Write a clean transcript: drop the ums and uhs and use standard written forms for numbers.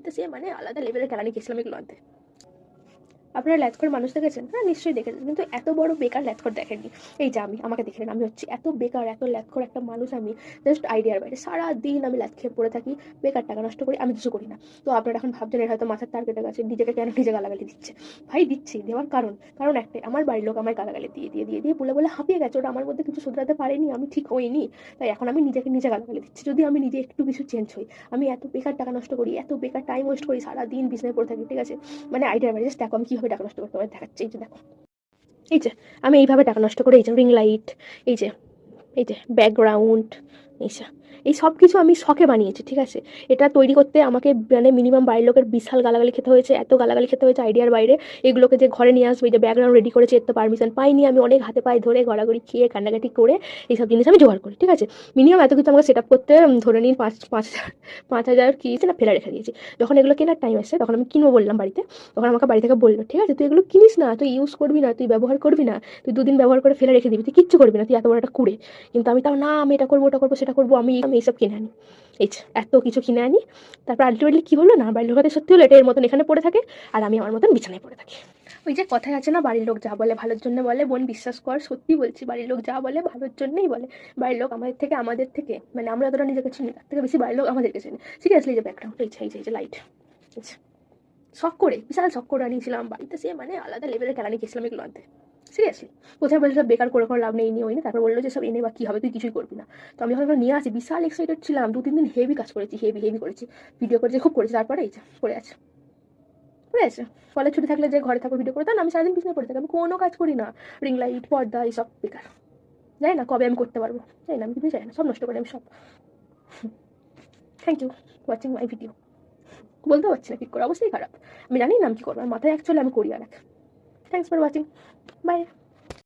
বাড়িতে সে মানে আলাদা লেভেলের কেলানি খেয়েছিলাম এগুলো আনতে। আপনারা ল্যাথখোর মানুষ দেখেছেন? হ্যাঁ, নিশ্চয়ই দেখেছেন, কিন্তু এত বড় বেকার ল্যাথখোর দেখেননি। এই যে আমাকে দেখে নেন, আমি হচ্ছি এত বেকার, এত ল্যাথখোর একটা মানুষ আমি, জাস্ট আইডিয়ার বাইরে। সারাদিন আমি ল্যাথ খেয়ে পড়ে থাকি, বেকার টাকা নষ্ট করি, আমি কিছু করি না। তো আপনারা এখন ভাবছেন এর হয়তো মাথার তার কেটে গেছে, নিজেকে কেন নিজে গালাগালি দিচ্ছে। ভাই দিচ্ছি, দেওয়ার কারণ একটাই, আমার বাড়ির লোক আমায় গালাগালি দিয়ে বলে হাঁপিয়ে গেছে, ওটা আমার মধ্যে কিছু শুধরাতে পারেনি, আমি ঠিক হইনি, তাই এখন আমি নিজেকে নিজে গালাগালি দিচ্ছি। যদি আমি নিজে একটু কিছু চেঞ্জ হই, আমি এত বেকার টাকা নষ্ট করি, এত বেকার টাইম ওয়েস্ট করি, সারাদিন বিছানায় পড়ে থাকি, ঠিক আছে, মানে আইডিয়ার বাইরে। জাস্ট দেখো আমি কীভাবে টাকা নষ্ট করতে পারি, দেখাচ্ছি। এই যে দেখো, এই যে আমি এইভাবে টাকা নষ্ট করে, এই যে রিং লাইট, এই যে ব্যাকগ্রাউন্ড, এই সব কিছু আমি শখে বানিয়েছি, ঠিক আছে। এটা তৈরি করতে আমাকে মানে মিনিমাম বাড়ির লোকের বিশাল গালাগালি খেতে হয়েছে, এত গালাগালি খেতে হয়েছে আইডিয়ার বাইরে। এগুলোকে যে ঘরে নিয়ে আসবো, এই যে ব্যাকগ্রাউন্ড রেডি করেছে, এর তো পারমিশন পাইনি আমি, অনেক হাতে পায়ে ধরে গড়াগড়ি খেয়ে কান্নাকাটি করে এইসব জিনিস আমি জোগাড় করি, ঠিক আছে। মিনিমাম এত কিছু আমাকে সেট আপ করতে ধরে নিন 5,000 কিনেছি না, ফেলে রেখে দিয়েছি। যখন এগুলো কেনার টাইম আসছে, তখন আমি কিনবো বললাম বাড়িতে, তখন আমাকে বাড়ি থেকে বললো, ঠিক আছে তুই এগুলো কিনিস না, তুই ইউজ করবি না, তুই ব্যবহার করবি না, তুই 2 দিন ব্যবহার করে ফেলে রেখে দিবি, তুই কিচ্ছু করবি না, তুই এত বড় একটা কুড়ে। কিন্তু আমি তাও না, আমি এটা করবো ওটা করবো সেটা করবো, আমি এইসব কিনে আনি, এই এত কিছু কিনে আনি। তারপর আলটিমেটলি কী হলো না, বাড়ির লোকের সত্যি হলো এটা এর মতন এখানে পড়ে থাকে, আর আমি আমার মতন বিছানায় পড়ে থাকি। ওই যে কথায় আছে না, বাড়ির লোক যা বলে ভালোর জন্য বলে, বোন বিশ্বাস কর, সত্যি বলছি, বাড়ির লোক যা বলে ভালোর জন্যই বলে। বাড়ির লোক আমাদের থেকে মানে আমরা যতটা নিজেকে চিনি, তার থেকে বেশি বাড়ির লোক আমাদেরকে চিনি। সিরিয়াসলি, যে ব্যাকগ্রাউন্ড, এই যে লাইট, শখ করে, বিশাল শখ করে আনিয়েছিলাম বাড়িতে, সে মানে আলাদা লেভেলের কেলানি খেয়েছিলাম এগুলো আনতে। সিরিয়াসলি, কোথায় বলছিল বেকার করে লাভ নেই, নিয়ে হয়নি, তারপর বললো যে সব এনে বা কী হবে, তুই কিছুই করবি না। তো আমি যখন নিয়ে আসি, বিশাল এক্সাইটেড ছিলাম, 2-3 দিন হেভি কাজ করেছি, হেভি করেছি, ভিডিও করেছি, খুব করেছি। তারপরে এই যে পড়ে আছে। কলেজ ছুটি থাকলে যে ঘরে থাকো ভিডিও করে, তা না, আমি সারাদিন পিছনে পড়ে থাকি, আমি কোনো কাজ করি না। রিং লাইট, পর্দা, এইসব বেকার। জানি না কবে আমি করতে পারবো, জানি না, আমি কিছু চাই না, সব নষ্ট করি আমি সব। Thank you watching my video. বলতে পারছি না ঠিক করে, অবশ্যই খারাপ, আমি জানি না আমি কী করবো, মাথায় অ্যাকচুয়ালি আমি করি আর এক। Thanks for watching, by.